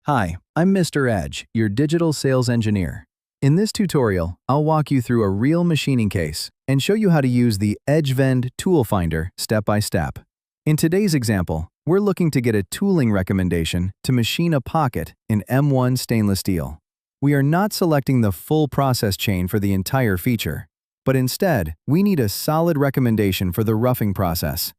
Hi, I'm Mr. Edge, your digital sales engineer. In this tutorial, I'll walk you through a real machining case and show you how to use the EdgeVend Tool Finder step by step. In today's example, we're looking to get a tooling recommendation to machine a pocket in M1 stainless steel. We are not selecting the full process chain for the entire feature, but instead, we need a solid recommendation for the roughing process.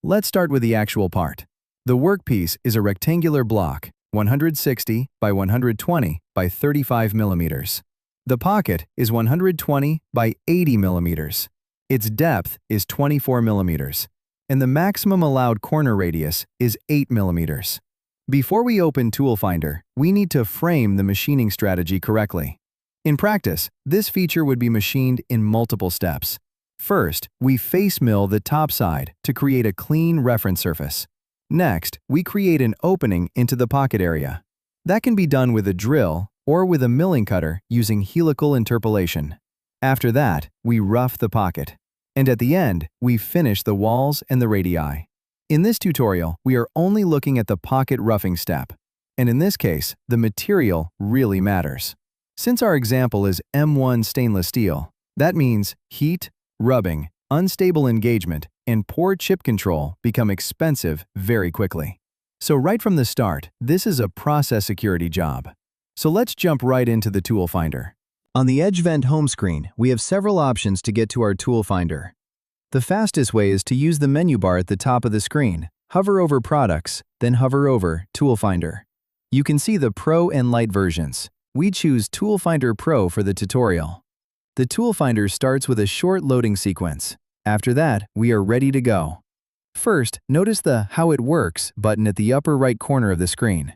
Let's start with the actual part. The workpiece is a rectangular block, 160 by 120 by 35 millimeters. The pocket is 120 by 80 millimeters. Its depth is 24 millimeters, and the maximum allowed corner radius is 8 millimeters. Before we open Tool Finder, we need to frame the machining strategy correctly. In practice, this feature would be machined in multiple steps. First, we face mill the top side to create a clean reference surface. Next, we create an opening into the pocket area. That can be done with a drill or with a milling cutter using helical interpolation. After that, we rough the pocket. And at the end, we finish the walls and the radii. In this tutorial, we are only looking at the pocket roughing step. And in this case, the material really matters. Since our example is M1 stainless steel, that means heat, rubbing, unstable engagement, and poor chip control become expensive very quickly. So right from the start, this is a process security job. So let's jump right into the Tool Finder. On the EdgeVend home screen, we have several options to get to our Tool Finder. The fastest way is to use the menu bar at the top of the screen. Hover over Products, then hover over Tool Finder. You can see the Pro and Lite versions. We choose Tool Finder Pro for the tutorial. The Tool Finder starts with a short loading sequence. After that, we are ready to go. First, notice the How It Works button at the upper right corner of the screen.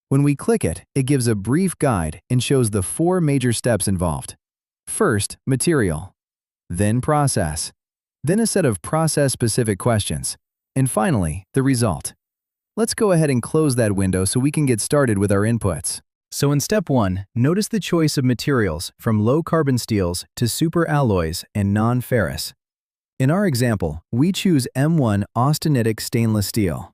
When we click it, it gives a brief guide and shows the 4 major steps involved. First, material. Then process. Then a set of process-specific questions. And finally, the result. Let's go ahead and close that window so we can get started with our inputs. So in step 1, notice the choice of materials from low-carbon steels to super alloys and non-ferrous. In our example, we choose M1 austenitic stainless steel.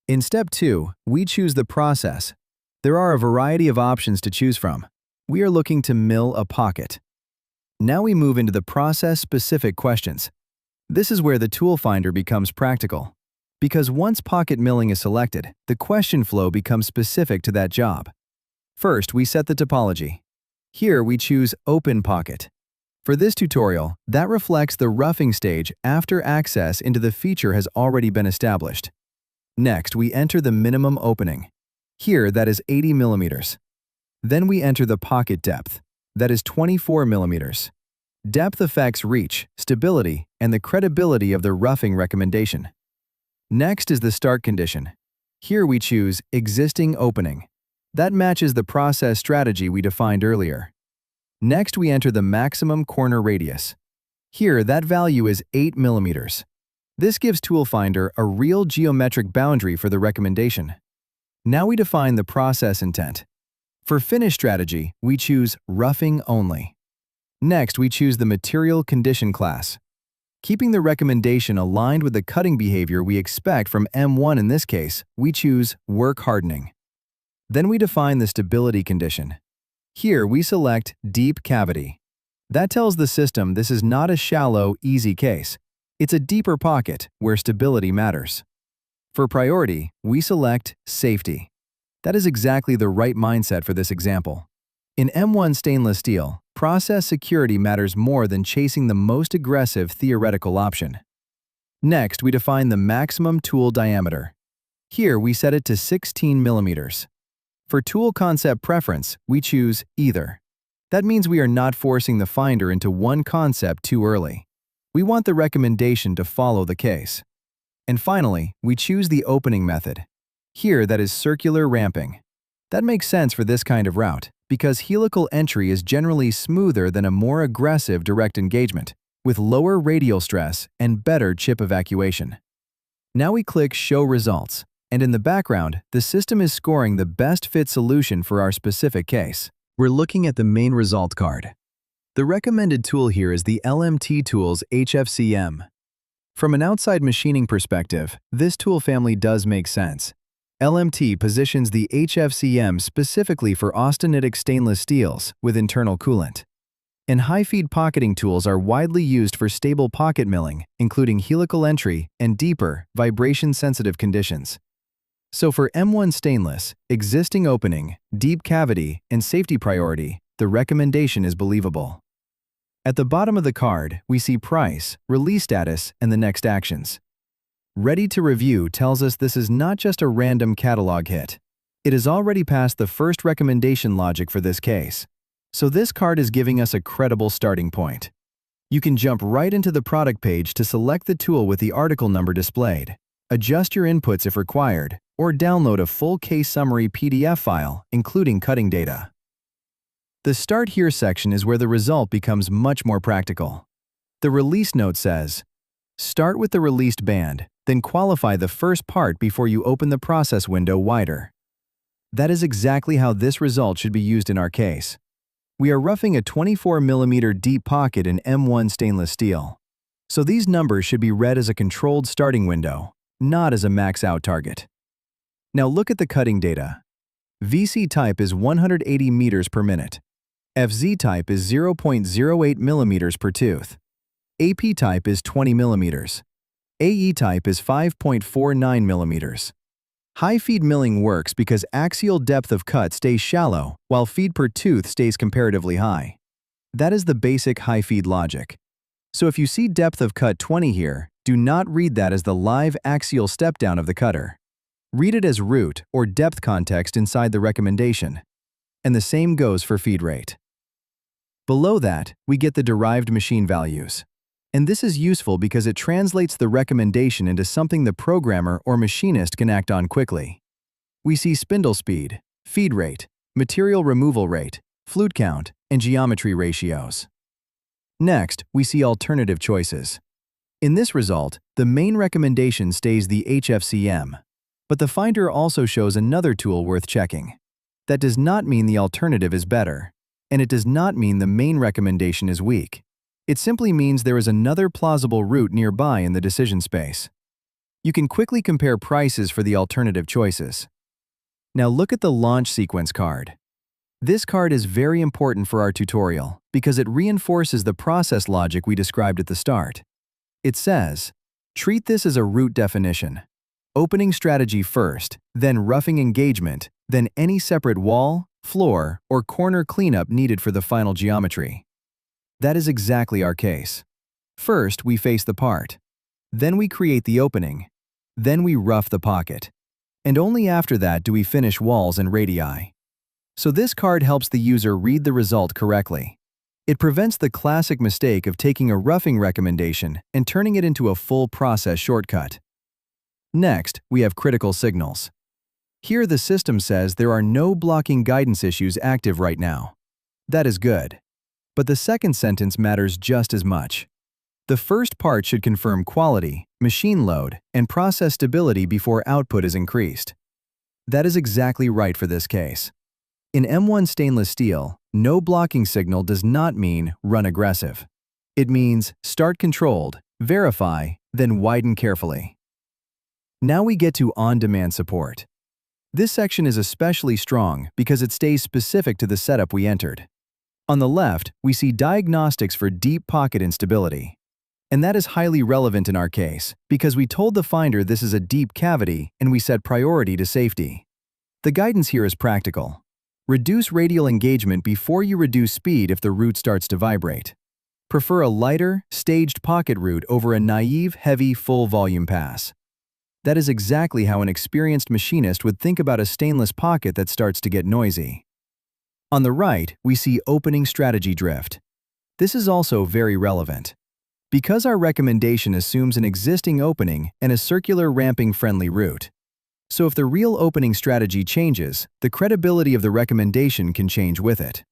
In step 2, we choose the process. There are a variety of options to choose from. We are looking to mill a pocket. Now we move into the process-specific questions. This is where the Tool Finder becomes practical. Because once pocket milling is selected, the question flow becomes specific to that job. First, we set the topology. Here we choose Open Pocket. For this tutorial, that reflects the roughing stage after access into the feature has already been established. Next, we enter the minimum opening. Here, that is 80 millimeters. Then we enter the pocket depth. That is 24 millimeters. Depth affects reach, stability, and the credibility of the roughing recommendation. Next is the start condition. Here we choose Existing Opening. That matches the process strategy we defined earlier. Next, we enter the maximum corner radius. Here, that value is 8 millimeters. This gives Tool Finder a real geometric boundary for the recommendation. Now we define the process intent. For finish strategy, we choose Roughing Only. Next, we choose the Material Condition class. Keeping the recommendation aligned with the cutting behavior we expect from M1 in this case, we choose Work Hardening. Then we define the stability condition. Here, we select Deep Cavity. That tells the system this is not a shallow, easy case. It's a deeper pocket where stability matters. For priority, we select Safety. That is exactly the right mindset for this example. In M1 stainless steel, process security matters more than chasing the most aggressive theoretical option. Next, we define the maximum tool diameter. Here, we set it to 16 millimeters. For tool concept preference, we choose Either. That means we are not forcing the finder into one concept too early. We want the recommendation to follow the case. And finally, we choose the opening method. Here, that is circular ramping. That makes sense for this kind of route, because helical entry is generally smoother than a more aggressive direct engagement, with lower radial stress and better chip evacuation. Now we click Show Results, and in the background, the system is scoring the best fit solution for our specific case. We're looking at the main result card. The recommended tool here is the LMT Tools HFCM. From an outside machining perspective, this tool family does make sense. LMT positions the HFCM specifically for austenitic stainless steels with internal coolant. And high-feed pocketing tools are widely used for stable pocket milling, including helical entry and deeper, vibration-sensitive conditions. So for M1 stainless, existing opening, deep cavity, and safety priority, the recommendation is believable. At the bottom of the card, we see price, release status, and the next actions. Ready to review tells us this is not just a random catalog hit. It has already passed the first recommendation logic for this case. So this card is giving us a credible starting point. You can jump right into the product page to select the tool with the article number displayed, adjust your inputs if required, or download a full case summary PDF file, including cutting data. The Start Here section is where the result becomes much more practical. The release note says, start with the released band, then qualify the first part before you open the process window wider. That is exactly how this result should be used in our case. We are roughing a 24mm deep pocket in M1 stainless steel. So these numbers should be read as a controlled starting window, not as a max-out target. Now look at the cutting data. VC type is 180 meters per minute. FZ type is 0.08 millimeters per tooth. AP type is 20 millimeters. AE type is 5.49 millimeters. High feed milling works because axial depth of cut stays shallow while feed per tooth stays comparatively high. That is the basic high feed logic. So if you see depth of cut 20 here, do not read that as the live axial step down of the cutter. Read it as root or depth context inside the recommendation. And the same goes for feed rate. Below that, we get the derived machine values. And this is useful because it translates the recommendation into something the programmer or machinist can act on quickly. We see spindle speed, feed rate, material removal rate, flute count, and geometry ratios. Next, we see alternative choices. In this result, the main recommendation stays the HFCM, but the Finder also shows another tool worth checking. That does not mean the alternative is better, and it does not mean the main recommendation is weak. It simply means there is another plausible route nearby in the decision space. You can quickly compare prices for the alternative choices. Now look at the launch sequence card. This card is very important for our tutorial because it reinforces the process logic we described at the start. It says, treat this as a route definition. Opening strategy first, then roughing engagement, then any separate wall, floor, or corner cleanup needed for the final geometry. That is exactly our case. First, we face the part. Then we create the opening. Then we rough the pocket. And only after that do we finish walls and radii. So this card helps the user read the result correctly. It prevents the classic mistake of taking a roughing recommendation and turning it into a full process shortcut. Next, we have critical signals. Here the system says there are no blocking guidance issues active right now. That is good. But the second sentence matters just as much. The first part should confirm quality, machine load, and process stability before output is increased. That is exactly right for this case. In M1 stainless steel, no blocking signal does not mean run aggressive. It means start controlled, verify, then widen carefully. Now we get to on-demand support. This section is especially strong because it stays specific to the setup we entered. On the left, we see diagnostics for deep pocket instability. And that is highly relevant in our case, because we told the Finder this is a deep cavity and we set priority to safety. The guidance here is practical. Reduce radial engagement before you reduce speed if the root starts to vibrate. Prefer a lighter, staged pocket root over a naive, heavy, full volume pass. That is exactly how an experienced machinist would think about a stainless pocket that starts to get noisy. On the right, we see opening strategy drift. This is also very relevant. Because our recommendation assumes an existing opening and a circular ramping-friendly route. So if the real opening strategy changes, the credibility of the recommendation can change with it.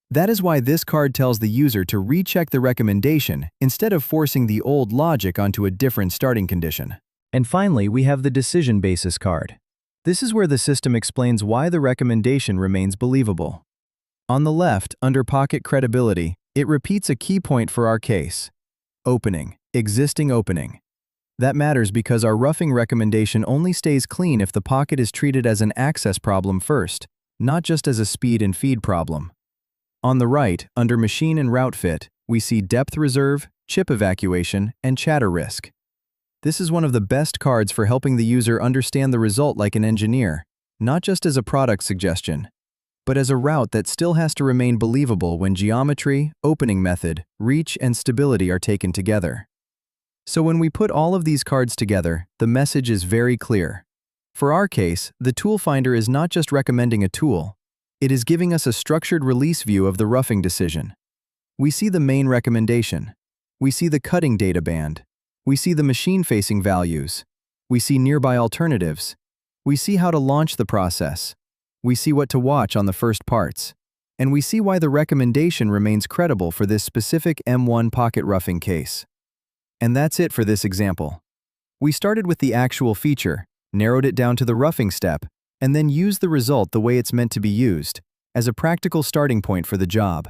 That is why this card tells the user to recheck the recommendation instead of forcing the old logic onto a different starting condition. And finally, we have the decision basis card. This is where the system explains why the recommendation remains believable. On the left, under Pocket Credibility, it repeats a key point for our case. Opening, existing opening. That matters because our roughing recommendation only stays clean if the pocket is treated as an access problem first, not just as a speed and feed problem. On the right, under Machine and Route Fit, we see depth reserve, chip evacuation, and chatter risk. This is one of the best cards for helping the user understand the result like an engineer, not just as a product suggestion, but as a route that still has to remain believable when geometry, opening method, reach, and stability are taken together. So when we put all of these cards together, the message is very clear. For our case, the Tool Finder is not just recommending a tool, it is giving us a structured release view of the roughing decision. We see the main recommendation. We see the cutting data band. We see the machine-facing values. We see nearby alternatives. We see how to launch the process. We see what to watch on the first parts. And we see why the recommendation remains credible for this specific M1 pocket roughing case. And that's it for this example. We started with the actual feature, narrowed it down to the roughing step, and then used the result the way it's meant to be used, as a practical starting point for the job.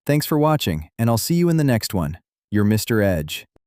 Thanks for watching, and I'll see you in the next one. Your Mr. Edge.